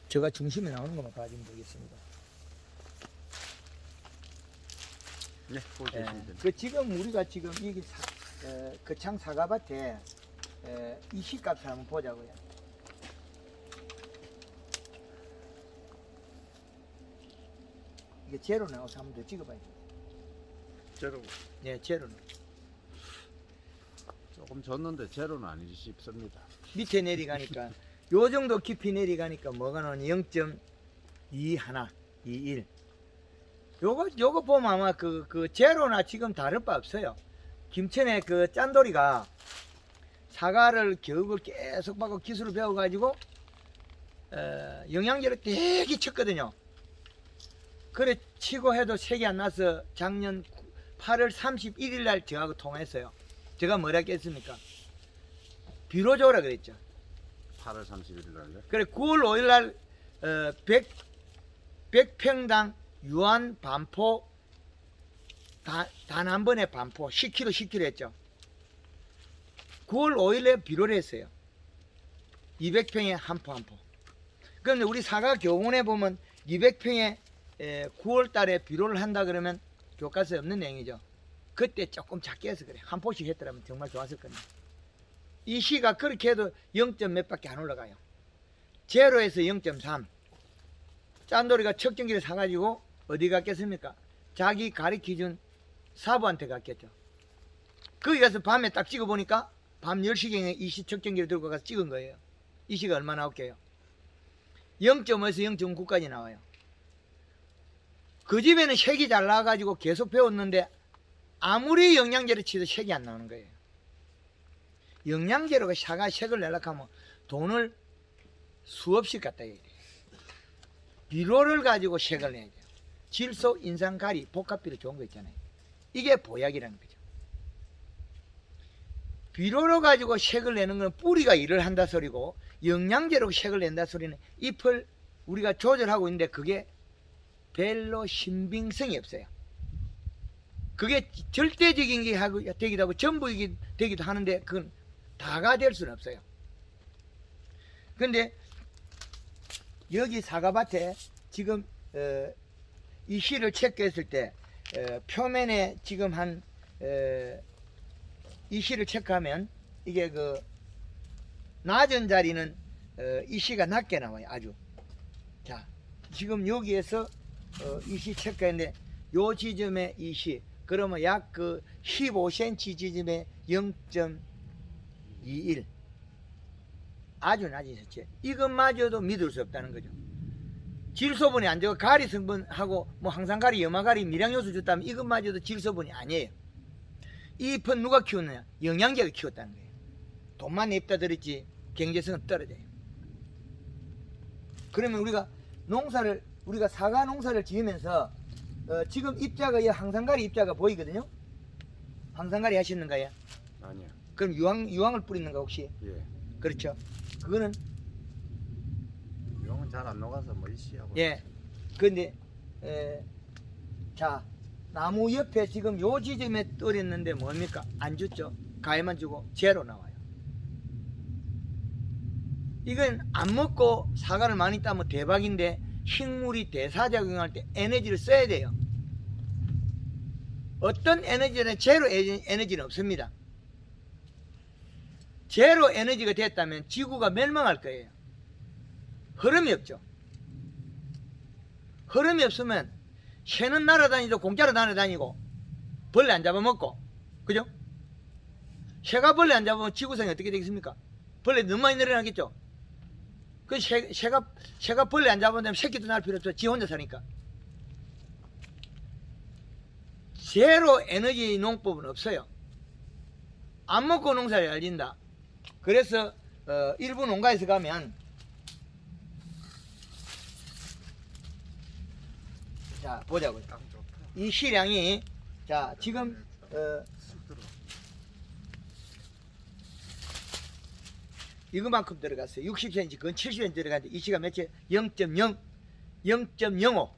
제가 중심에 나오는 것만 봐주면 되겠습니다. 네, 보여주시면 됩니다. 그 지금 우리가 지금 이게 거창 사과밭에 이 시값을 한번 보자고요. 이게 제로 나와서 한번 더 찍어봐야죠. 제로 네, 제로는 조금 졌는데 제로는 아니지 싶습니다. 밑에 내려가니까 요 정도 깊이 내려가니까 뭐가 나오니 0.21, 21. 요거 보면 아마 그 제로나 지금 다를 바 없어요. 김천의 그 짠돌이가 사과를 교육을 계속 받고 기술을 배워가지고 영양제를 되게 쳤거든요. 그래 치고 해도 색이 안 나서 작년 8월 31일 날 저하고 통화했어요. 제가 뭐라 했겠습니까? 비로조라 그랬죠. 8월 31일 날요? 그래 9월 5일 날 100평당 유한 반포 단 한 번에 반포 10kg 했죠. 9월 5일에 비료를 했어요. 200평에 한 포. 그런데 우리 사과 교본에 보면 200평에 9월 달에 비료를 한다 그러면 교과서에 없는 내용이죠. 그때 조금 작게 해서 그래. 한 포씩 했더라면 정말 좋았을 겁니다. 이 시가 그렇게 해도 0점 몇 밖에 안 올라가요. 제로에서 0.3. 짠돌이가 척전기를 사가지고 어디 갔겠습니까? 자기 가르치준 사부한테 갔겠죠. 거기 가서 밤에 딱 찍어보니까 밤 10시경에 이 시 척전기를 들고 가서 찍은 거예요. 이 시가 얼마 나올게요? 0.5에서 0.9까지 나와요. 그 집에는 색이 잘 나와가지고 계속 배웠는데 아무리 영양제를 치도 색이 안 나오는 거예요. 영양제로 사과 색을 내려고 하면 돈을 수없이 갖다 해야 돼요. 비료를 가지고 색을 내야 돼요. 질소, 인상, 가리, 복합비료 좋은 거 있잖아요. 이게 보약이라는 거죠. 비료로 가지고 색을 내는 건 뿌리가 일을 한다 소리고, 영양제로 색을 낸다 소리는 잎을 우리가 조절하고 있는데 그게 별로 신빙성이 없어요. 그게 절대적인 게 되기도 하고 전부이기 되기도 하는데 그건 다가 될 수는 없어요. 그런데 여기 사과밭에 지금 이 실을 체크했을 때 표면에 지금 한 이 실을 체크하면 이게 그 낮은 자리는 이 시가 낮게 나와요. 아주. 자, 지금 여기에서 이 시 체크했는데 요 지점에 이 시 그러면 약 그 15cm 지점에 0.21 아주 낮은 수치. 이것마저도 믿을 수 없다는 거죠. 질소분이 안 되고 가리 성분하고 뭐 항산가리, 염화가리, 미량요소 줬다면 이것마저도 질소분이 아니에요. 이 잎은 누가 키웠느냐? 영양제가 키웠다는 거예요. 돈만 냅다 들었지 경제성은 떨어져요. 그러면 우리가 사과 농사를 지으면서 지금 입자가 항산가리 입자가 보이거든요. 항산가리 하시는가요? 아니요. 그럼 유황을 뿌리는가 혹시? 예. 그렇죠. 그거는 용은 잘 안 녹아서 뭐 이씨하고. 예. 근데 자 나무 옆에 지금 요 지점에 떨었는데 뭡니까? 안 줬죠. 가해만 주고 제로 나와요. 이건 안 먹고 사과를 많이 따면 대박인데 식물이 대사작용할 때 에너지를 써야 돼요. 어떤 에너지는 제로 에너지는 없습니다. 제로 에너지가 됐다면 지구가 멸망할 거예요. 흐름이 없죠. 흐름이 없으면 새는 날아다니도 공짜로 날아다니고 벌레 안 잡아먹고 그죠? 새가 벌레 안 잡으면 지구상이 어떻게 되겠습니까? 벌레 너무 많이 늘어나겠죠? 그 새가 벌레 안 잡으면 새끼도 날 필요 없어. 지 혼자 사니까. 제로 에너지 농법은 없어요. 안 먹고 농사를 알린다. 그래서 일부 농가에서 가면 자 보자고요. 이 시량이 자 지금 이거만큼 들어갔어요. 60cm, 그건 70cm 들어갔는데 이 시가 몇째? 0.05.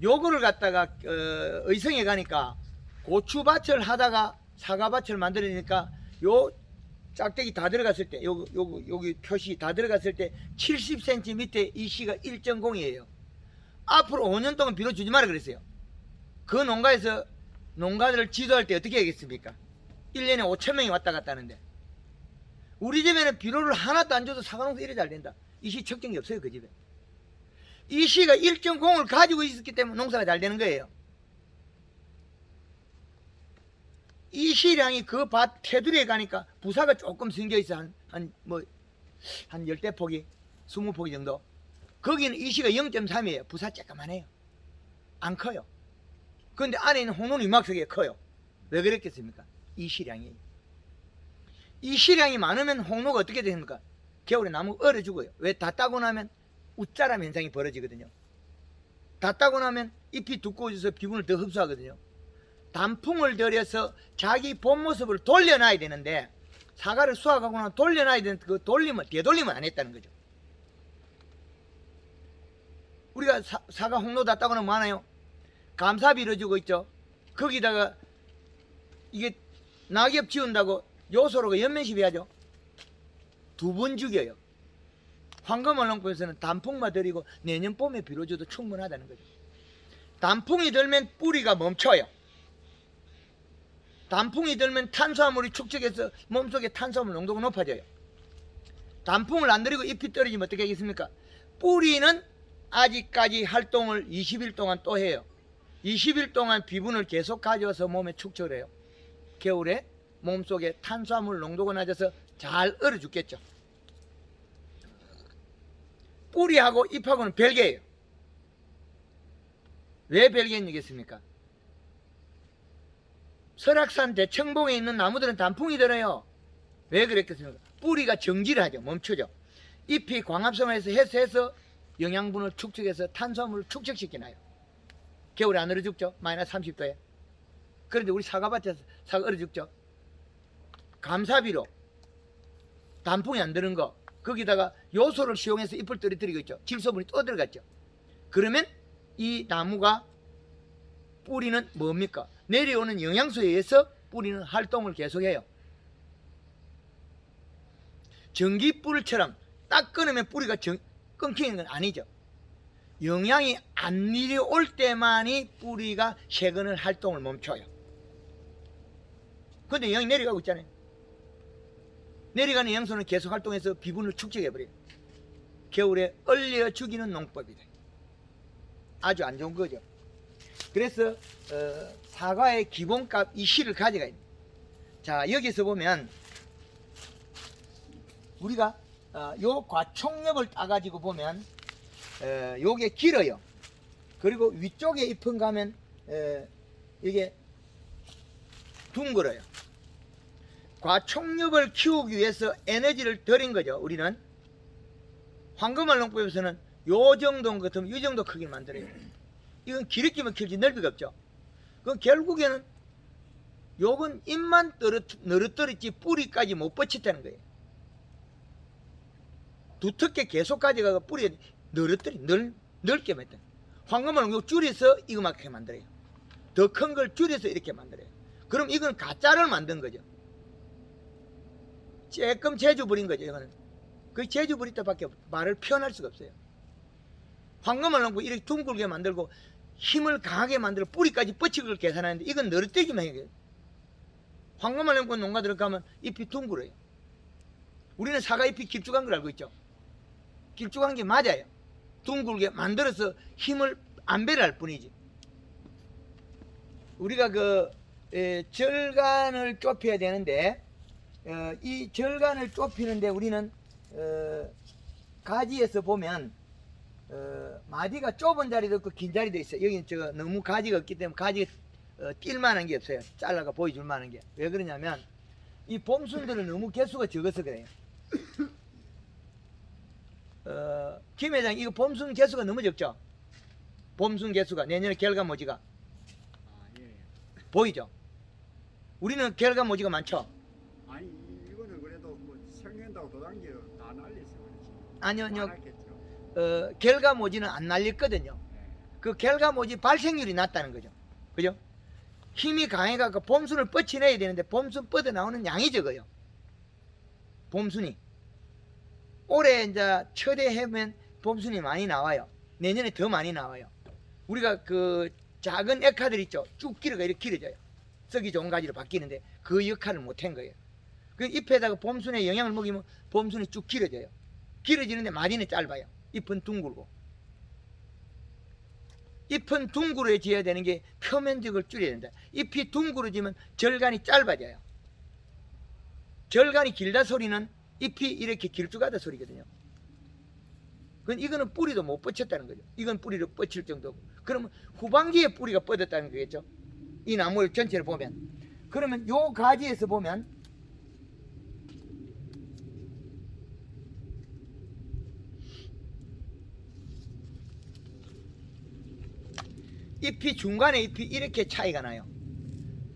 요거를 갖다가 의성에 가니까 고추밭을 하다가 사과밭을 만들어니까 요 짝대기 다 들어갔을 때 여기 표시 다 들어갔을 때 70cm 밑에 이 시가 1.0이에요. 앞으로 5년 동안 비료 주지 마라 그랬어요. 그 농가에서 농가들을 지도할 때 어떻게 하겠습니까? 1년에 5,000명이 왔다 갔다 하는데 우리 집에는 비료를 하나도 안 줘도 사과농사 이래 잘 된다. 이 시 척정이 없어요. 그 집에. 이 시가 1.0을 가지고 있었기 때문에 농사가 잘 되는 거예요. 이 시량이 그 밭 테두리에 가니까 부사가 조금 생겨 있어. 한 열대폭이 20폭이 정도. 거기는 이 시가 0.3이에요. 부사 쬐까만해요. 안 커요. 그런데 안에 있는 홍로는 이만큼이 커요. 왜 그랬겠습니까? 이 시량이. 이 시량이 많으면 홍로가 어떻게 됩니까? 겨울에 나무가 얼어 죽어요. 왜? 다 따고 나면 웃자람 현상이 벌어지거든요. 다 따고 나면 잎이 두꺼워져서 비분을 더 흡수하거든요. 단풍을 들여서 자기 본 모습을 돌려놔야 되는데 사과를 수확하고 나면 돌려놔야 되는데 그 되돌림을 안 했다는 거죠. 우리가 사과 홍로 다 따고 나면 뭐 하나요? 감사비를 주고 있죠. 거기다가 이게 낙엽 지운다고 요소로가 연면시 해야죠. 2번 죽여요. 황금알농법에서는 단풍만 들이고 내년 봄에 비료 줘도 충분하다는 거죠. 단풍이 들면 뿌리가 멈춰요. 단풍이 들면 탄수화물이 축적해서 몸속에 탄수화물 농도가 높아져요. 단풍을 안 들이고 잎이 떨어지면 어떻게 하겠습니까? 뿌리는 아직까지 활동을 20일 동안 또 해요. 20일 동안 비분을 계속 가져와서 몸에 축적을 해요. 겨울에 몸속에 탄수화물 농도가 낮아서 잘 얼어 죽겠죠. 뿌리하고 잎하고는 별개예요. 왜 별개이겠습니까? 설악산 대청봉에 있는 나무들은 단풍이 들어요. 왜 그랬겠습니까? 뿌리가 정지를 하죠. 멈추죠. 잎이 광합성에서 해서 영양분을 축적해서 탄수화물을 축적시키나요. 겨울에 안 얼어 죽죠. 마이너스 30도에. 그런데 우리 사과밭에서 사과 얼어 죽죠. 감사비로 단풍이 안 드는 거 거기다가 요소를 시용해서 잎을 떨어뜨리고 있죠. 질소분이 또 들어갔죠. 그러면 이 나무가 뿌리는 뭡니까? 내려오는 영양소에 의해서 뿌리는 활동을 계속해요. 전기불처럼 딱 끊으면 뿌리가 끊기는 건 아니죠. 영양이 안 내려올 때만이 뿌리가 세근을 활동을 멈춰요. 그런데 영양이 내려가고 있잖아요. 내려가는 영양소는 계속 활동해서 비분을 축적해버려요. 겨울에 얼려 죽이는 농법이다. 아주 안 좋은 거죠. 그래서 사과의 기본값 이 시를 가져가야 됩니다. 자, 여기서 보면 우리가 요 과총엽을 따가지고 보면 요게 길어요. 그리고 위쪽에 잎은 가면 이게 둥글어요. 과총엽을 키우기 위해서 에너지를 들인 거죠. 우리는 황금알 농법에서는 요 정도 같으면 이 정도 크기를 만들어요. 이건 기름기만 키우지 넓이가 없죠. 그럼 결국에는 요건 잎만 늘어뜨렸지 뿌리까지 못 뻗쳤다는 거예요. 두텁게 계속 가져가고 뿌리에 넓게 만들어요. 황금알은 요 줄여서 이거만하게 만들어요. 더 큰 걸 줄여서 이렇게 만들어요. 그럼 이건 가짜를 만든 거죠. 조금 재주 부린 거죠. 이거는 그 재주 부릴 때밖에 말을 표현할 수가 없어요. 황금알 농부 이렇게 둥글게 만들고 힘을 강하게 만들어 뿌리까지 뻗치기를 계산하는데 이건 늘어뜨기만 해요. 황금알 농부 농가들 가면 잎이 둥글어요. 우리는 사과 잎이 길쭉한 걸 알고 있죠. 길쭉한 게 맞아요. 둥글게 만들어서 힘을 안배를 뿐이지. 우리가 절간을 좁혀야 되는데 이 절간을 좁히는데 우리는 가지에서 보면 마디가 좁은 자리도 있고 긴 자리도 있어요. 여기는 너무 가지가 없기 때문에 가지가 뛸 만한 게 없어요. 잘라가 보여줄 만한 게. 왜 그러냐면 이 봄순들은 너무 개수가 적어서 그래요. 김 회장, 이거 봄순 개수가 너무 적죠? 봄순 개수가 내년에 결과모지가 예. 보이죠? 우리는 결과모지가 많죠? 아니 이거는 그래도 뭐 생긴다고 도장지 다 날려서 그렇지. 아니요. 많았겠죠. 결과모지는 안 날렸거든요. 예. 그 결과모지 발생률이 낮다는 거죠. 그죠? 힘이 강해가지고 봄순을 뻗쳐내야 되는데 봄순 뻗어 나오는 양이 적어요. 봄순이. 올해 이제 첫해 해면 봄순이 많이 나와요. 내년에 더 많이 나와요. 우리가 그 작은 액화들 있죠. 쭉 길어가 이렇게 길어져요. 썩이 좋은 가지로 바뀌는데 그 역할을 못한 거예요. 그 잎에다가 봄순에 영양을 먹이면 봄순이 쭉 길어져요. 길어지는데 마디는 짧아요. 잎은 둥글고. 잎은 둥그러져야 되는 게 표면적을 줄여야 된다. 잎이 둥그러지면 절간이 짧아져요. 절간이 길다 소리는 잎이 이렇게 길쭉하다 소리거든요. 그건 이거는 뿌리도 못 뻗쳤다는 거죠. 이건 뿌리를 뻗칠 정도고. 그러면 후반기에 뿌리가 뻗었다는 거겠죠. 이 나무 전체를 보면. 그러면 요 가지에서 보면 잎이 중간에 잎이 이렇게 차이가 나요.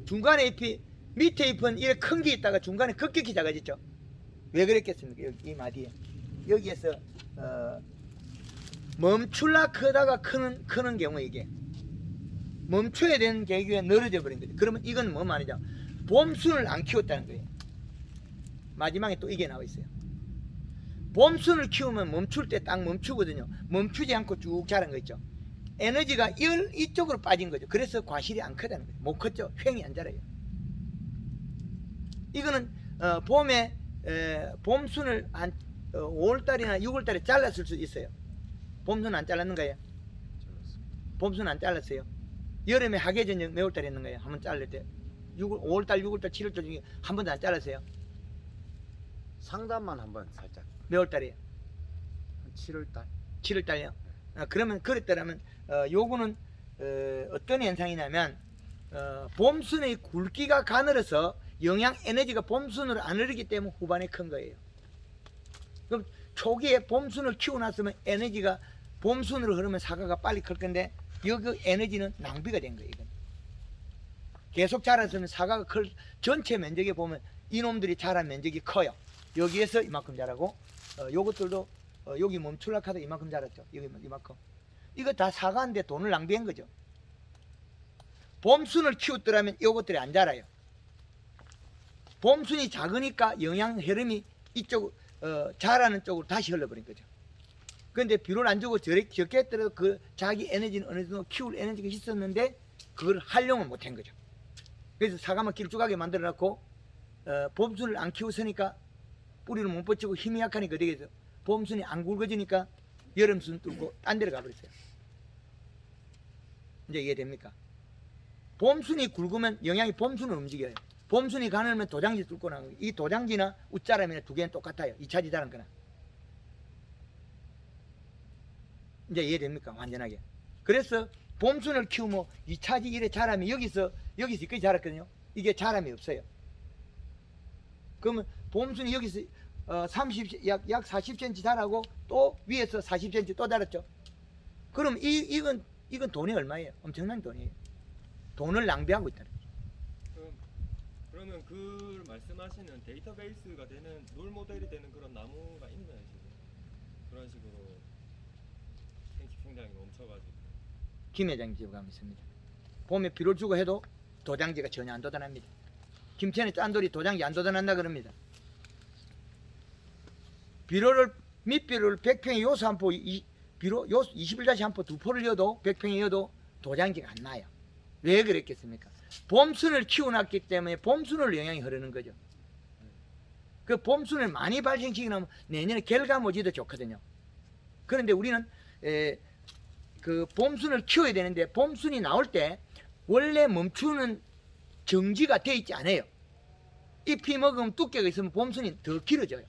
중간에 잎이 밑에 잎은 이렇게 큰 게 있다가 중간에 급격히 작아졌죠. 왜 그랬겠습니까? 여기 이 마디에 여기에서 멈출라 크다가 크는 경우 이게 멈춰야 되는 계기가 늘어져 버린 거죠. 그러면 이건 뭐 말이죠? 봄순을 안 키웠다는 거예요. 마지막에 또 이게 나와 있어요. 봄순을 키우면 멈출 때 딱 멈추거든요. 멈추지 않고 쭉 자란 거 있죠. 에너지가 이쪽으로 빠진 거죠. 그래서 과실이 안 크다는 거예요. 못 컸죠. 횡이 안 자라요. 이거는 봄에 봄순을 한 5월달이나 6월달에 잘랐을 수 있어요. 봄순 안 잘랐는가요? 봄순 안 잘랐어요. 여름에 하계전역 매월달에 있는 거예요. 한번 자를 때 5월달, 6월달, 7월달 중에 한 번도 안 잘랐어요. 상단만 한번 살짝 매월달이에요. 한 7월달. 7월달이요. 그러면 그랬더라면 요거는 어떤 현상이냐면 봄순의 굵기가 가늘어서 영양 에너지가 봄순으로 안 흐르기 때문에 후반에 큰 거예요. 그럼 초기에 봄순을 키워놨으면 에너지가 봄순으로 흐르면 사과가 빨리 클 건데 여기 에너지는 낭비가 된 거예요. 이건. 계속 자랐으면 사과가 전체 면적에 보면 이놈들이 자란 면적이 커요. 여기에서 이만큼 자라고 요것들도 여기 멈출락 하다 이만큼 자랐죠. 여기 이만큼. 이거 다 사과인데 돈을 낭비한 거죠. 봄순을 키웠더라면 요것들이 안 자라요. 봄순이 작으니까 영양 흐름이 이쪽 자라는 쪽으로 다시 흘러버린 거죠. 그런데 비료를 안 주고 적게 했더라도 그 자기 에너지는 어느 정도 키울 에너지가 있었는데 그걸 활용을 못한 거죠. 그래서 사과만 길쭉하게 만들어놨고 봄순을 안 키웠으니까 뿌리를 못 뻗치고 힘이 약하니까 어떻게 해서 봄순이 안 굵어지니까 여름순 뚫고 딴 데로 가버렸어요. 이제 이해됩니까? 봄순이 굵으면 영양이 봄순을 움직여요. 봄순이 가늘면 도장지 뚫고 나가고 이 도장지나 웃자람이나 두 개는 똑같아요. 2차지 자란 거나. 이제 이해됩니까? 완전하게. 그래서 봄순을 키우면 2차지 이래 자라면 여기서 여기까지 자랐거든요. 이게 자람이 없어요. 그러면 봄순이 여기서 약 40cm 자라고 또 위에서 40cm 또 자랐죠. 그럼 이건 돈이 얼마예요? 엄청난 돈이에요. 돈을 낭비하고 있다는 거죠. 그러면 그 말씀하시는 데이터베이스가 되는 롤 모델이 되는 그런 나무가 있나요 지금? 그런 식으로 생장이 멈춰가지고. 김 회장님 집에 가면 있습니다. 봄에 비를 주고 해도 도장지가 전혀 안 돋아납니다. 김천의 짠돌이 도장지 안 돋아난다 그럽니다. 비료를 밑비료를 100평에 요수 한 포, 비료 요수 21다시 한 포 두 포를 넣어도 100평에 넣어도 도장지가 안 나요. 왜 그랬겠습니까? 봄순을 키워놨기 때문에 봄순으로 영양이 흐르는 거죠. 그 봄순을 많이 발생시키면 내년에 결과모지도 좋거든요. 그런데 우리는 그 봄순을 키워야 되는데 봄순이 나올 때 원래 멈추는 정지가 되어 있지 않아요. 잎이 먹으면 두께가 있으면 봄순이 더 길어져요.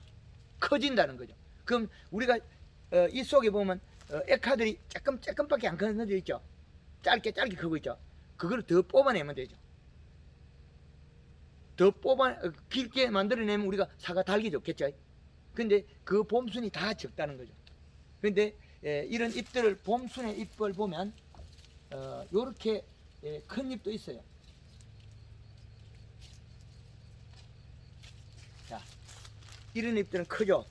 커진다는 거죠. 그럼 우리가 이 속에 보면 액화들이 조금밖에 안 커져 있죠. 짧게 크고 있죠. 그걸 더 뽑아내면 되죠. 더 길게 만들어내면 우리가 사과 달기 좋겠죠. 근데 그 봄순이 다 적다는 거죠. 근데 이런 잎들을 봄순의 잎을 보면 요렇게 큰 잎도 있어요. 자, 이런 잎들은 크죠.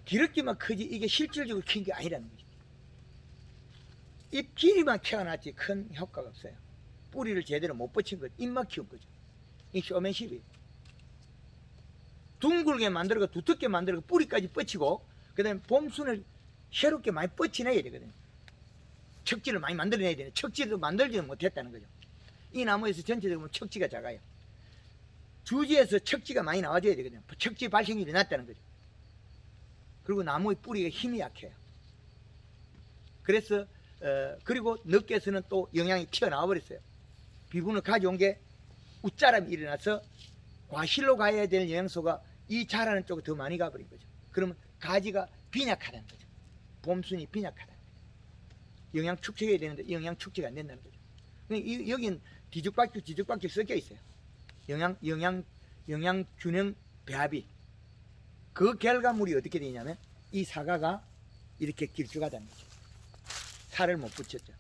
길었기만 크지 이게 실질적으로 큰 게 아니라는 거죠. 잎 길이만 키워놨지 큰 효과가 없어요. 뿌리를 제대로 못 뻗친 거죠. 잎만 키운 거죠. 이 쇼맨십이에요. 둥글게 만들고 두텁게 만들고 뿌리까지 뻗치고 그다음에 봄순을 새롭게 많이 뻗쳐내야 되거든요. 척지를 많이 만들어내야 되는 척지를 만들지는 못했다는 거죠. 이 나무에서 전체적으로 척지가 작아요. 주지에서 척지가 많이 나와줘야 되거든요. 척지 발생률이 낮다는 거죠. 그리고 나무의 뿌리가 힘이 약해요. 그래서 그리고 늦게서는 또 영양이 튀어나와 버렸어요. 비분을 가져온 게 웃자람이 일어나서 과실로 가야 될 영양소가 이 자라는 쪽에 더 많이 가버린 거죠. 그러면 가지가 빈약하다는 거죠. 봄순이 빈약하다. 영양 축적해야 되는데 영양 축적이 안 된다는 거죠. 여긴 뒤죽박죽 섞여 있어요. 영양 균형 배합이. 그 결과물이 어떻게 되냐면 이 사과가 이렇게 길쭉하다는 거죠. 살을 못 붙였죠.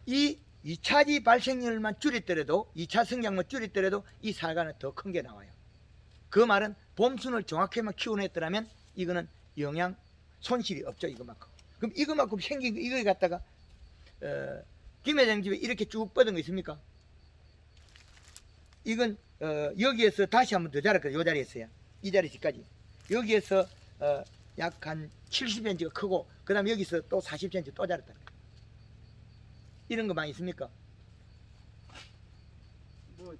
이 2차지 발생률만 줄였더라도 2차 성장만 줄였더라도 이 사과는 더 큰 게 나와요. 그 말은 봄순을 정확하게만 키워냈더라면 이거는 영양 손실이 없죠. 이거만큼. 그럼 이거만큼 생긴 이걸 갖다가 김 회장 집에 이렇게 쭉 뻗은 거 있습니까? 이건 여기에서 다시 한번 더 자랐거든요. 이 자리에서요. 이 자리까지. 여기에서 약 한 70cm가 크고 그 다음에 여기서 또 40cm 또 자랐다. 이런 거 많이 있습니까? 뭐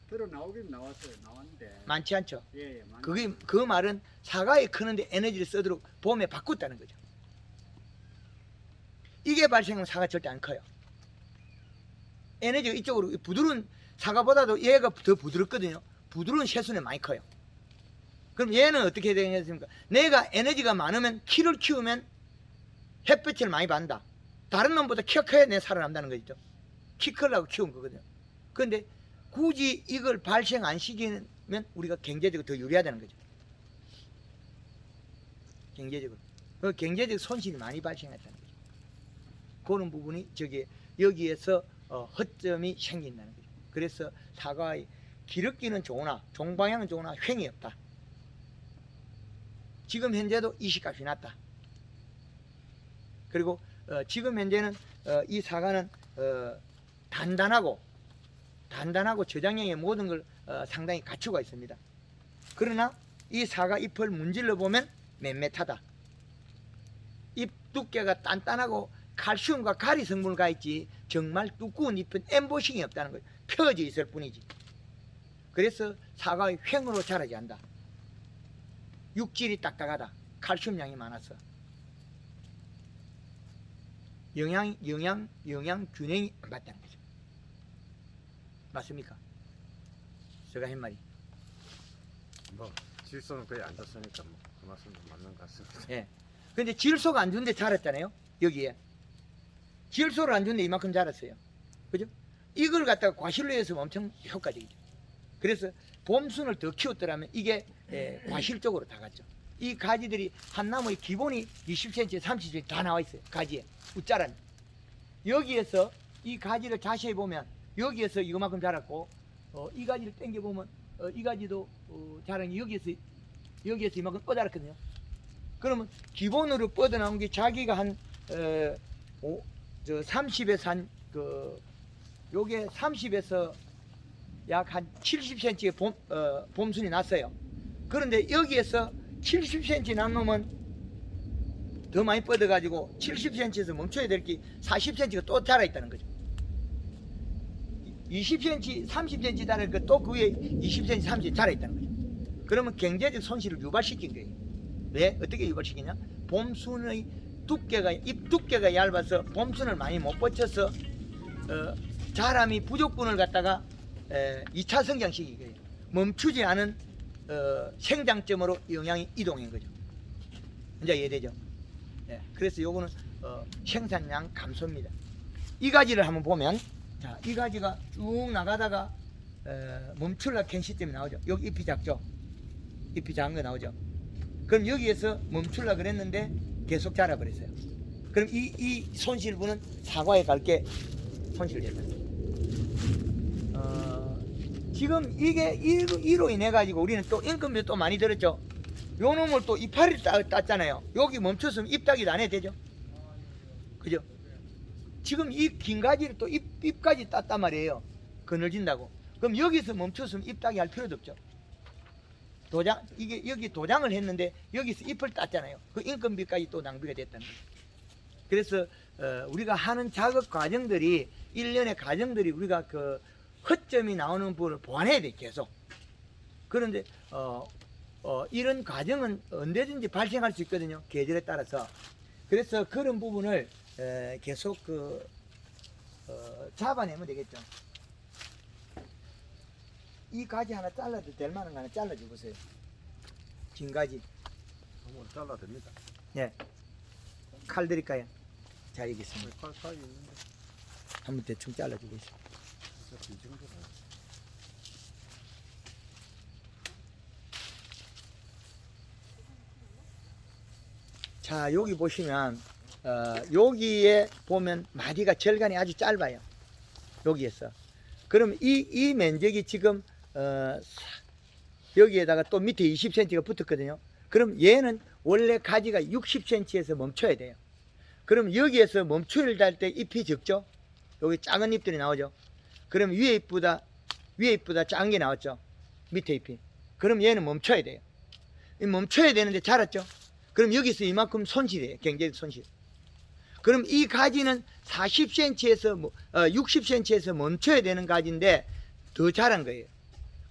들어 나오긴 나왔어요. 나왔는데 많지 않죠. 예, 많이 그게 그 말은 사과에 크는데 에너지를 쓰도록 봄에 바꿨다는 거죠. 이게 발생하면 사과 절대 안 커요. 에너지가 이쪽으로 부드러운 사과보다도 얘가 더 부드럽거든요. 부드러운 새순에 많이 커요. 그럼 얘는 어떻게 되겠습니까? 내가 에너지가 많으면 키를 키우면 햇볕을 많이 받는다. 다른 놈보다 키가 커야 내 살아남다는 거죠. 키 크려고 키운 거거든요. 그런데 굳이 이걸 발생 안 시키면 우리가 경제적으로 더 유리하다는 거죠. 경제적으로. 그 경제적 손실이 많이 발생했다는 거죠. 그런 부분이 여기에서 허점이 생긴다는 거죠. 그래서 사과의 기름기는 좋으나 종방향은 좋으나 횡이 없다. 지금 현재도 이식값이 낮다. 그리고 지금 현재는 이 사과는 단단하고 저장형의 모든 걸 상당히 갖추고 있습니다. 그러나 이 사과 잎을 문질러 보면 밋밋하다. 잎 두께가 단단하고 칼슘과 가리 성분을 가있지 정말 두꺼운 잎은 엠보싱이 없다는 거예요. 펴져 있을 뿐이지. 그래서 사과의 횡으로 자라지 않는다. 육질이 딱딱하다. 칼슘량이 많아서 영양 균형이 안 맞다는 거죠. 맞습니까? 제가 한 말이. 뭐 질소는 거의 안 졌으니까 뭐 그 말씀도 맞는 것 같습니다. 예. 근데 질소가 안 좋은데 자랐잖아요. 여기에 질소를 안 좋은데 이만큼 자랐어요. 그죠? 이걸 갖다가 과실로 해서 엄청 효과적이죠. 그래서 봄순을 더 키웠더라면 이게 과실 쪽으로 다 갔죠. 이 가지들이 한 나무의 기본이 20cm, 30cm 다 나와 있어요. 가지에 웃자란. 여기에서 이 가지를 자세히 보면 여기에서 이거만큼 자랐고 이 가지를 당겨 보면 이 가지도 자란 게 여기에서 이만큼 뻗어 자랐거든요. 그러면 기본으로 뻗어 나온 게 자기가 한 30에서 한 요게 30에서 약 한 70cm의 봄순이 났어요. 그런데 여기에서 70cm 난 놈은 더 많이 뻗어가지고 70cm에서 멈춰야 될 게 40cm가 또 자라있다는 거죠. 20cm, 30cm 자랄 또 그 위에 20cm, 30cm 자라있다는 거죠. 그러면 경제적 손실을 유발시킨 거예요. 왜? 어떻게 유발시키냐? 봄순의 두께가, 잎 두께가 얇아서 봄순을 많이 못 뻗쳐서 자람이 부족분을 갖다가 2차 성장시키고요. 멈추지 않은 생장점으로 영양이 이동한 거죠. 이제 이해되죠? 예, 그래서 요거는 생산량 감소입니다. 이 가지를 한번 보면, 자, 이 가지가 쭉 나가다가 멈출라 캔 시점이 나오죠. 여기 잎이 작죠? 잎이 작은 거 나오죠? 그럼 여기에서 멈출라 그랬는데 계속 자라버렸어요. 그럼 이 손실분은 사과에 갈게 손실됐다. 지금 이게 이로 인해 가지고 우리는 또 임금비 또 많이 들었죠. 요 놈을 또 이파리를 땄잖아요. 여기 멈췄으면 잎따기도 안 해도 되죠. 그죠? 지금 이 긴 가지를 또 잎까지 땄단 말이에요. 그늘진다고. 그럼 여기서 멈췄으면 잎 따기 할 필요도 없죠. 도장, 이게 여기 도장을 했는데 여기서 잎을 땄잖아요. 그 인건비까지 또 낭비가 됐다는 거죠. 그래서 우리가 하는 작업 과정들이 일련의 과정들이 우리가 그 허점이 나오는 부분을 보완해야 돼 계속. 그런데 이런 과정은 언제든지 발생할 수 있거든요. 계절에 따라서. 그래서 그런 부분을 계속 잡아내면 되겠죠. 이 가지 하나 잘라도 될 만한 거 하나 잘라줘 보세요. 긴 가지. 한번 잘라 됩니다. 네. 칼 드릴까요? 자, 여기 있습니다. 칼 있는데 한번 대충 잘라주고 있습니다. 어차피 이 정도는 자, 여기 보시면 여기에 보면 마디가 절간이 아주 짧아요. 여기에서. 그럼 이 면적이 지금 여기에다가 또 밑에 20cm가 붙었거든요. 그럼 얘는 원래 가지가 60cm에서 멈춰야 돼요. 그럼 여기에서 멈춰를 달 때 잎이 적죠. 여기 작은 잎들이 나오죠. 그럼 위에 잎보다 작은 게 나왔죠. 밑에 잎이. 그럼 얘는 멈춰야 돼요. 멈춰야 되는데 자랐죠. 그럼 여기서 이만큼 손실이에요. 경제적 손실. 그럼 이 가지는 40cm에서 60cm에서 멈춰야 되는 가지인데 더 자란 거예요.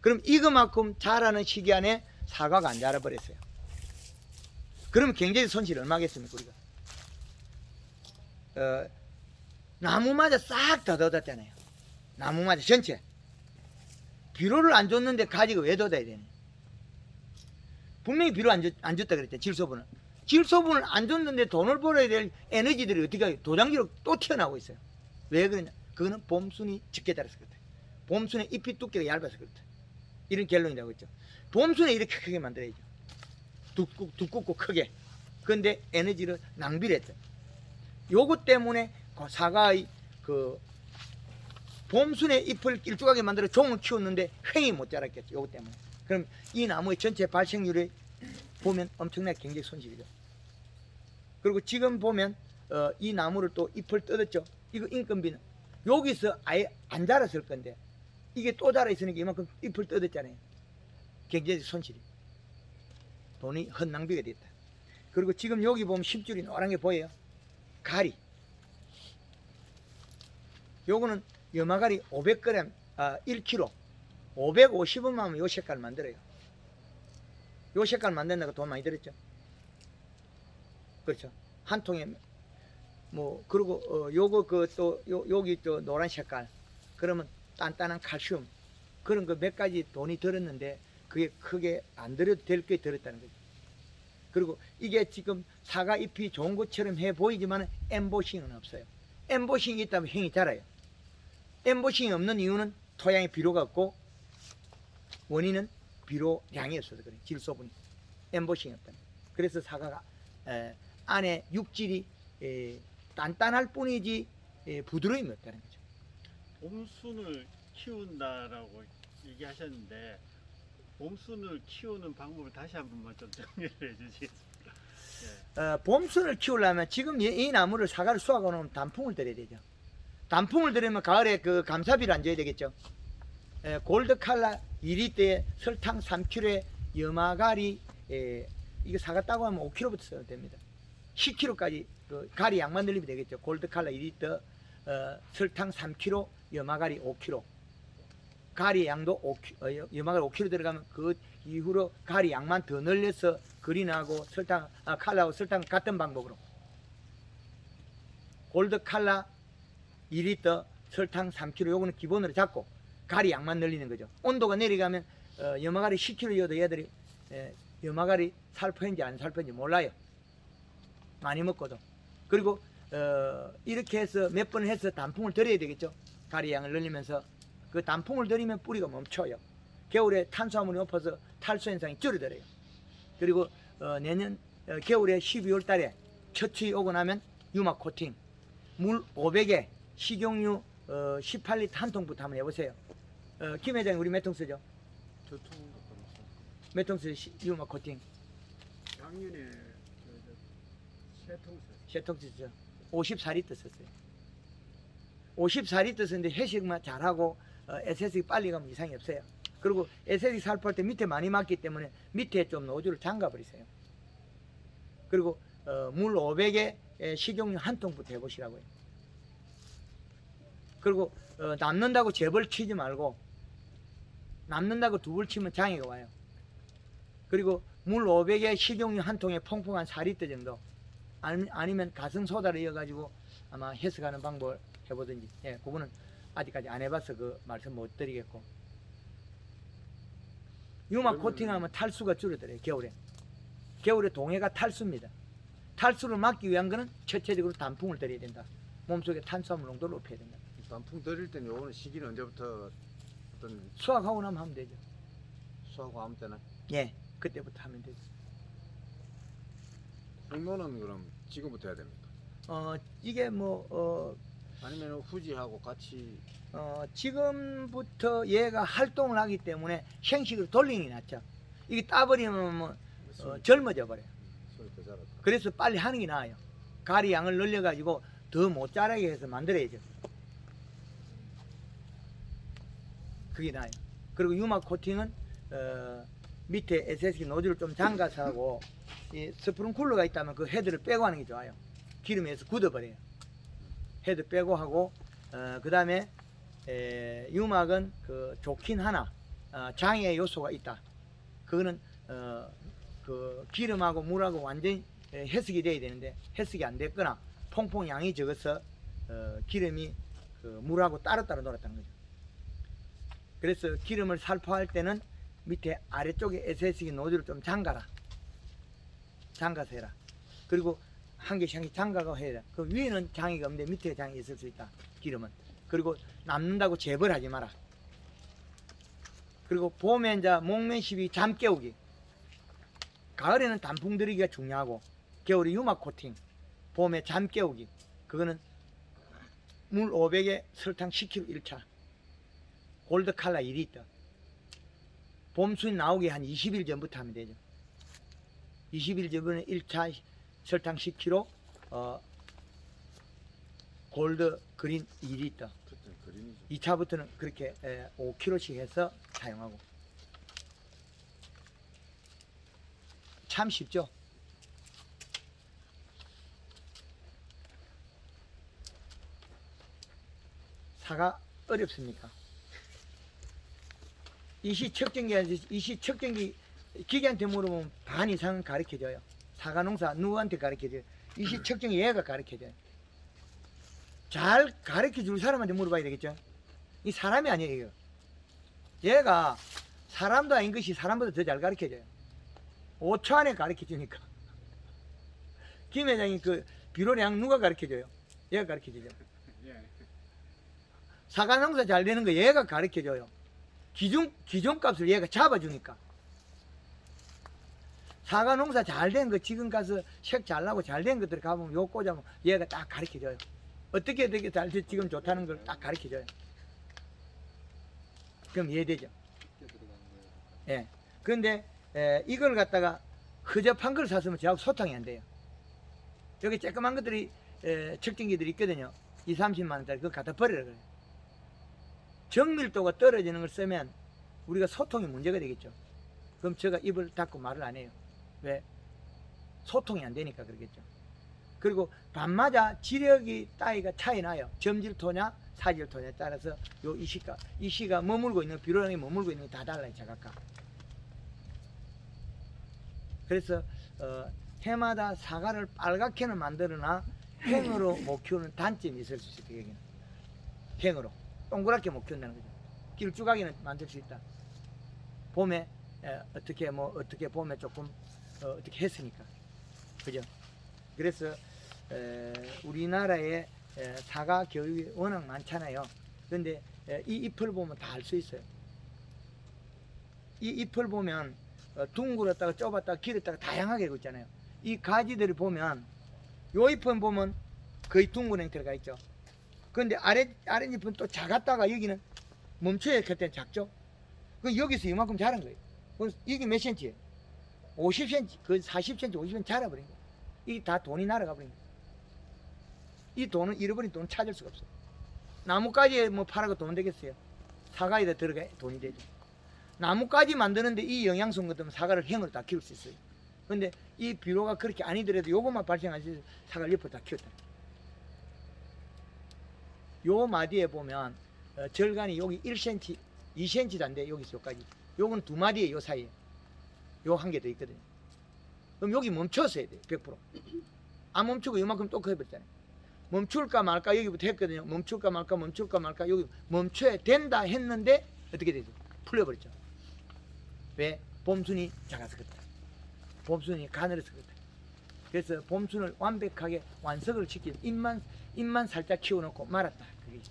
그럼 이거만큼 자라는 시기 안에 사과가 안 자라버렸어요. 그러면 경제적 손실이 얼마겠습니까 우리가? 나무마다 싹 다 돋았잖아요. 나무마다 전체. 비료를 안 줬는데 가지가 왜 돋아야 되냐? 분명히 비료 안 줬다 그랬죠. 질소분을. 질소분을 안 줬는데 돈을 벌어야 될 에너지들이 어떻게 하요? 도장지로 또 튀어나오고 있어요. 왜 그러냐? 그거는 봄순이 짙게 자라서 그렇다. 봄순의 잎이 두께가 얇아서 그렇다. 이런 결론이라고 했죠. 봄순에 이렇게 크게 만들어야죠. 두껍고 크게. 그런데 에너지를 낭비를 했죠. 요것 때문에 사과의 봄순의 잎을 길쭉하게 만들어 종을 키웠는데 횡이 못 자랐겠죠. 요것 때문에. 그럼 이 나무의 전체 발생률을 보면 엄청나게 경제적 손실이죠. 그리고 지금 보면 이 나무를 또 잎을 뜯었죠. 이거 인건비는 여기서 아예 안 자랐을 건데 이게 또 자라 있으니까 이만큼 잎을 뜯었잖아요. 경제적 손실이. 돈이 헛낭비가 됐다. 그리고 지금 여기 보면 심줄이 노란 게 보여요. 가리. 요거는 염화가리 500g 1kg 550원만 하면 요 색깔 만들어요. 요 색깔 만든다고 돈 많이 들었죠. 그렇죠. 한 통에 그리고 요거 여기 또 노란 색깔 그러면 단단한 칼슘 그런 거 몇 가지 돈이 들었는데 그게 크게 안 들어도 될 게 들었다는 거죠. 그리고 이게 지금 사과 잎이 좋은 것처럼 해 보이지만 엠보싱은 없어요. 엠보싱이 있다면 형이 자라요. 엠보싱이 없는 이유는 토양에 비료가 없고 원인은 비료량이 없어서 그래요. 질소분이. 엠보싱이 없다. 그래서 사과가 안에 육질이 단단할 뿐이지 부드러움이 없다는 거죠. 봄순을 키운다라고 얘기하셨는데 봄순을 키우는 방법을 다시 한 번만 좀 정리를 해주시겠습니까? 봄순을 키우려면 지금 이 나무를 사과를 수확해 놓으면 단풍을 들여야 되죠. 단풍을 들이면 가을에 그 감사비를 안 줘야 되겠죠. 골드 칼라 2리터에 설탕 3kg에 염화가리 이거 사과 따고 하면 5kg부터 써도 됩니다. 10kg까지 그 가리 양만 늘리면 되겠죠. 골드 칼라 2리터 설탕 3kg 염화가리 5kg 가리 양도 5kg, 염화가리 5kg 들어가면 그 이후로 가리 양만 더 늘려서 그린하고 설탕 칼라하고 설탕 같은 방법으로 골드 칼라 2리터 설탕 3kg 요거는 기본으로 잡고 가리 양만 늘리는 거죠. 온도가 내려가면 염화가리 10kg여도 얘들이 염화가리 살포인지 안 살포인지 몰라요. 많이 먹고도. 그리고 이렇게 해서 몇 번 해서 단풍을 들여야 되겠죠. 가리 양을 늘리면서 그 단풍을 들이면 뿌리가 멈춰요. 겨울에 탄수화물이 높아서 탈수 현상이 줄어들어요. 그리고 내년 겨울에 12월 달에 첫 추위 오고 나면 유막 코팅 물 500에 식용유 18리터 한 통부터 한번 해보세요. 김 회장님 우리 몇 통 쓰죠? 몇 통 쓰죠? 유막 코팅 작년에 세통 세 통 쓰죠? 54리터 썼어요. 54리터 썼는데 회식만 잘하고 SS기 빨리 가면 이상이 없어요. 그리고 SS기 살포할 때 밑에 많이 맞기 때문에 밑에 좀 노즐을 잠가 버리세요. 그리고 물 500에 식용유 한 통부터 해보시라고요. 그리고 남는다고 재벌 치지 말고, 남는다고 두 불 치면 장애가 와요. 그리고 물 500에 식용유 한 통에 퐁퐁한 4리터 정도, 아니면 가성소다를 이어가지고 아마 해석하는 방법을 해보든지. 예, 그거는 아직까지 안 해봐서 그 말씀 못 드리겠고. 유막 코팅하면 탈수가 줄어들어요. 겨울에 동해가 탈수입니다. 탈수를 막기 위한 거는 첫째적으로 단풍을 들여야 된다. 몸속에 탄수화물 농도를 높여야 된다. 단풍 들일 때는 요거는 시기는 언제부터 어떤 수확하고 나면 하면 되죠. 수하고 아무 때나? 예, 그때부터 하면 되죠. 홍로는 그럼 지금부터 해야 됩니까? 이게 뭐 아니면 후지하고 같이 지금부터 얘가 활동을 하기 때문에 생식을 돌리는 게 낫죠. 이게 따버리면 뭐 젊어져 버려요. 소리 더 자랐다. 그래서 빨리 하는 게 나아요. 가리 양을 늘려가지고 더 못 자라게 해서 만들어야죠. 그게 나아요. 그리고 유막 코팅은 밑에 SS기 노즐을 좀 잠가서 하고, 이 스프링 쿨러가 있다면 그 헤드를 빼고 하는 게 좋아요. 기름에서 굳어버려요. 헤드 빼고 하고, 그 다음에 유막은 그 좋긴 하나 장애 요소가 있다. 그거는 그 기름하고 물하고 완전히 해석이 돼야 되는데 해석이 안 됐거나 퐁퐁 양이 적어서 기름이 그 물하고 따로따로 놀았다는 거죠. 그래서 기름을 살포할 때는 밑에 아래쪽에 SS기 노즐을 좀 잠가라. 잠가서 해라. 그리고 한 개씩 한 개 잠가고 해야 돼. 그 위에는 장애가 없는데 밑에 장애 있을 수 있다. 기름은. 그리고 남는다고 재벌하지 마라. 그리고 봄에 이제 목면 시비 잠 깨우기. 가을에는 단풍 들이기가 중요하고, 겨울에 유막 코팅, 봄에 잠 깨우기. 그거는 물 500에 설탕 10kg 1차. 골드 칼라 1리터. 봄순이 나오기 한 20일 전부터 하면 되죠. 20일 전에 1차 설탕 10kg, 골드 그린 2리터. 그때 그림이죠. 2차부터는 그렇게 5kg씩 해서 사용하고. 참 쉽죠? 사과 어렵습니까? 이시 측정기 기계한테 물으면 반 이상은 가르쳐줘요. 사과 농사 누구한테 가르쳐줘요? 이시 측정기 얘가 가르쳐줘요. 잘 가르쳐줄 사람한테 물어봐야 되겠죠? 이 사람이 아니에요. 얘가 사람도 아닌 것이 사람보다 더 잘 가르쳐줘요. 5초 안에 가르쳐주니까. 김 회장이 그 비료량 누가 가르쳐줘요? 얘가 가르쳐주죠. 예. 사과 농사 잘 되는 거 얘가 가르쳐줘요. 기존값을 얘가 잡아주니까. 사과 농사 잘 된 거 지금 가서 색 잘 나고 잘 된 것들 가보면 요 꽂아면 얘가 딱 가르쳐줘요. 어떻게 잘 돼, 지금 좋다는 걸 딱 가르쳐줘요. 그럼 이해되죠? 예. 그런데 이걸 갖다가 허접한 걸 샀으면 저하고 소통이 안 돼요. 여기 쬐끄만 것들이 측정기들이 있거든요. 20, 30만 원짜리 그거 갖다 버리라 그래요. 정밀도가 떨어지는 걸 쓰면 우리가 소통이 문제가 되겠죠. 그럼 제가 입을 닫고 말을 안 해요. 왜? 소통이 안 되니까 그러겠죠. 그리고 밤마다 지력이 따위가 차이 나요. 점질토냐 사질토냐에 따라서 요 이시가 머물고 있는 비료량이 머물고 있는 게 다 달라요. 자각각. 그래서 해마다 사과를 빨갛게는 만들어나 팽으로 못 키우는 단점이 있을 수 있어요. 여기는 팽으로 동그랗게 못 키운다는 거죠. 길쭉하게는 만들 수 있다. 봄에 어떻게 봄에 조금 어떻게 했으니까, 그죠? 그래서 우리나라에 사과 교육이 워낙 많잖아요. 그런데 이 잎을 보면 다 알 수 있어요. 이 잎을 보면 둥글었다가 좁았다가 길었다가 다양하게 되고 있잖아요. 이 가지들을 보면 요 잎은 보면 거의 둥근 형태가 있죠. 그런데 아랫잎은 또 작았다가 여기는 멈춰야 할 때 작죠. 그 여기서 이만큼 자란 거예요. 그래서 이게 몇 cm예요? 50cm, 그 40cm, 50cm 자라버린 거예요. 이게 다 돈이 날아가 버린 거예요. 이 돈은 잃어버린 돈은 찾을 수가 없어요. 나뭇가지에 뭐 팔아도 돈 되겠어요? 사과에다 들어가 돈이 되죠. 나무까지 만드는데 이 영양소 같으면 사과를 행으로 다 키울 수 있어요. 근데 이 비료가 그렇게 아니더라도 요것만 발생하지 사과를 옆으로 다 키웠다. 요 마디에 보면 절간이 여기 1cm, 2cm도 안 돼. 여기서 여기까지. 요건 두 마디에 요 사이에. 요 한 개 더 있거든요. 그럼 여기 멈췄어야 돼요. 100%. 안 멈추고 요만큼 또 커버렸잖아요. 멈출까 말까 여기부터 했거든요. 멈출까 말까 멈출까 말까 여기 멈춰야 된다 했는데 어떻게 되죠? 풀려버렸죠. 왜? 봄순이 작아서 그렇다. 봄순이 가늘어서 그렇다. 그래서 봄순을 완벽하게 완성을 시킨 잎만 살짝 키워놓고 말았다. 그게.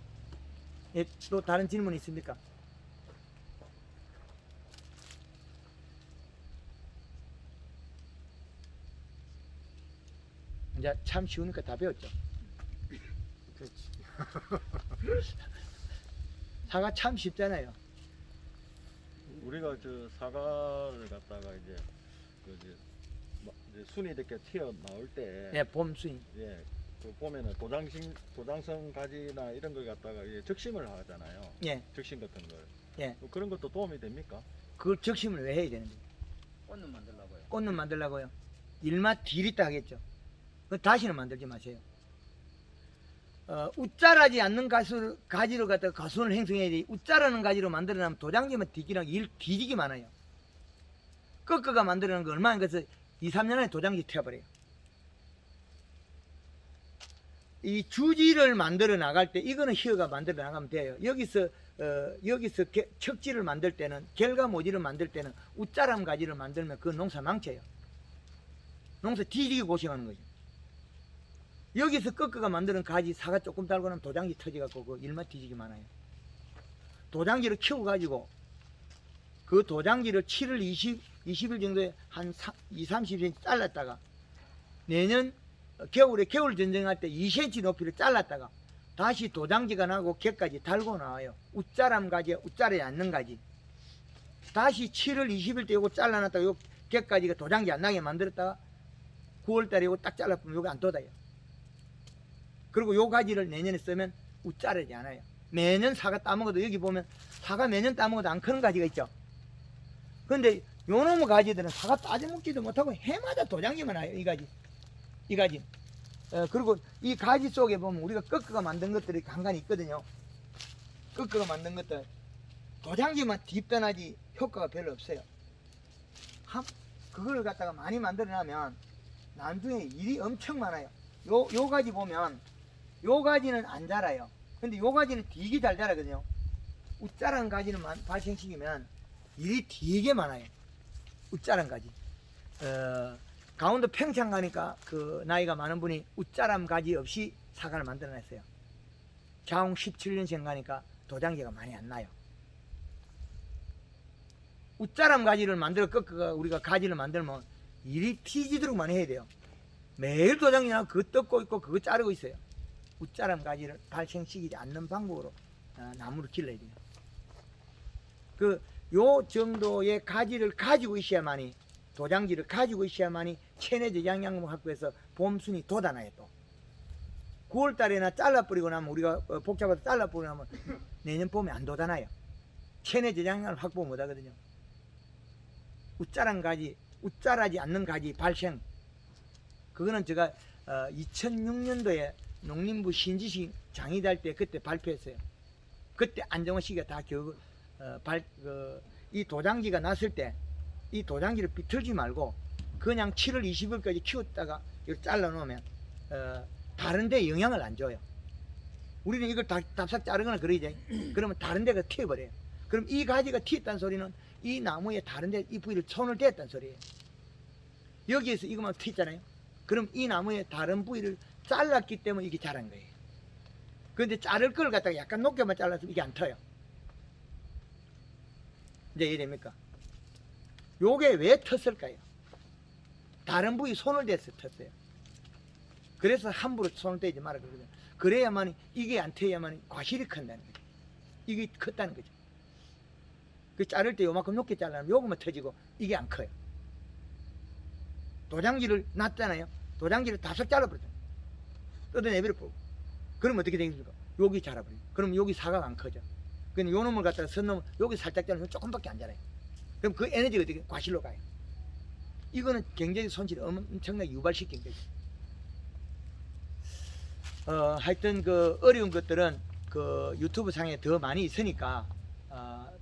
예, 또 다른 질문 있습니까? 이제 참 쉬우니까 다 배웠죠. 그렇지. 사과 참 쉽잖아요. 우리가 저 사과를 갖다가 이제 이제 순이 이렇게 튀어 나올 때, 예, 봄순이. 예, 그 보면은 도장성 가지나 이런 걸 갖다가 이제 적심을 하잖아요. 예, 적심 같은 걸. 예. 뭐 그런 것도 도움이 됩니까? 그걸 적심을 왜 해야 되는데? 꽃눈 만들라고요. 꽃눈 만들라고요. 일마 딜있다 하겠죠. 그 다시는 만들지 마세요. 웃자라지 않는 가지로 갖다가 가순을 행성해야 돼. 웃자라는 가지로 만들어내면 도장지만 뒤기랑 일 뒤지기 많아요. 꺾어가 만들어내는 거 얼마나 그래서 2, 3년 안에 도장지 튀어버려요. 이 주지를 만들어 나갈 때 이거는 희어가 만들어 나가면 돼요. 여기서 척지를 만들 때는 결과모지를 만들 때는 웃자람 가지를 만들면 그 농사 망쳐요. 농사 뒤지게 고생하는 거죠. 여기서 꺾어가 만드는 가지 사과 조금 달고 나면 도장지 터져갖고 그 일만 뒤지기 많아요. 도장지를 키워가지고 그 도장지를 7월 20일 정도에 한 2, 30cm 잘랐다가 내년 겨울에 겨울 전쟁할 때 2cm 높이를 잘랐다가 다시 도장지가 나고 객까지 달고 나와요. 웃자람 가지, 웃자라지 않는 가지. 다시 7월 20일 때 요거 잘라놨다가 요 객까지가 도장지 안 나게 만들었다가 9월달에 요거 딱 잘라보면 요거 안 돋아요. 그리고 요 가지를 내년에 쓰면 웃자라지 않아요. 매년 사과 따먹어도 여기 보면 사과 매년 따먹어도 안 크는 가지가 있죠. 근데 요놈의 가지들은 사과 따져먹지도 못하고 해마다 도장지만 나요. 이 가지. 이 가지. 그리고 이 가지 속에 보면 우리가 꺾어가 만든 것들이 간간히 있거든요. 꺾어가 만든 것들. 도장지만 뒷변하지 효과가 별로 없어요. 그걸 갖다가 많이 만들어내면 나중에 일이 엄청 많아요. 요 가지 보면 요 가지는 안 자라요. 근데 요 가지는 되게 잘 자라거든요. 웃자란 가지는 발생시키면 일이 되게 많아요. 웃자란 가지. 강원도 평창 가니까 그 나이가 많은 분이 웃자람 가지 없이 사과를 만들어냈어요. 자웅 17년생 가니까 도장지가 많이 안 나요. 웃자람 가지를 만들어 꺾어가 우리가 가지를 만들면 일이 튀지도록 많이 해야 돼요. 매일 도장지 나고 그거 뜯고 있고 그거 자르고 있어요. 웃자람 가지를 발생시키지 않는 방법으로 나무를 길러야 돼요. 요 정도의 가지를 가지고 있어야만이 도장지를 가지고 있어야만이 체내적 영양분 확보해서 봄순이 돋아나요. 또 9월달에나 잘라버리고 나면 우리가 복잡해서 잘라버리고 나면 내년 봄에 안 돋아나요. 체내적 영양을 확보 못하거든요. 웃자란 가지, 웃자라지 않는 가지 발생. 그거는 제가 2006년도에 농림부 신지식 장의달 때 그때 발표했어요. 그때 안정화 씨가 다 교육을 이 도장지가 났을 때 이 도장지를 비틀지 말고 그냥 7월 20일까지 키웠다가 이걸 잘라 놓으면 다른데 영향을 안 줘요. 우리는 이걸 답삭 자르거나 그러지. 그러면 다른 데가 튀어버려요. 그럼 이 가지가 튀었다는 소리는 이 나무에 다른 데 이 부위를 손을 댔다는 소리예요. 여기에서 이것만 튀었잖아요. 그럼 이 나무의 다른 부위를 잘랐기 때문에 이게 자란 거예요. 그런데 자를 걸 갖다가 약간 높게만 잘라서 이게 안 터요. 이제 이해됩니까? 요게 왜 텄을까요? 다른 부위 손을 대서 텄어요. 그래서 함부로 손을 떼지 말아 그러거든요. 그래야만 이게 안 터야만 과실이 큰다는 거죠. 이게 컸다는 거죠. 그 자를 때 요만큼 높게 잘라면 요거만 터지고 이게 안 커요. 도장지를 놨잖아요. 도장지를 다섯 잘라버렸잖아요. 뜯어내버려 보고. 그럼 어떻게 되겠습니까? 여기 자라버려요. 그럼 여기 사과가 안 커져. 근데 요 놈을 갖다가 선 놈 여기 살짝 자르면 조금밖에 안 자라요. 그럼 그 에너지가 어떻게 과실로 가요. 이거는 굉장히 손실을 엄청나게 유발시킨 거죠. 하여튼 그 어려운 것들은 그 유튜브 상에 더 많이 있으니까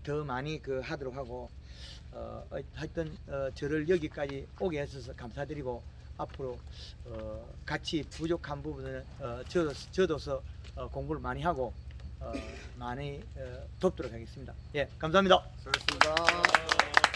더 많이 그 하도록 하고 하여튼 저를 여기까지 오게 해주셔서 감사드리고 앞으로 같이 부족한 부분을 저도서 공부를 많이 하고 많이 돕도록 하겠습니다. 예, 감사합니다. 수고하셨습니다.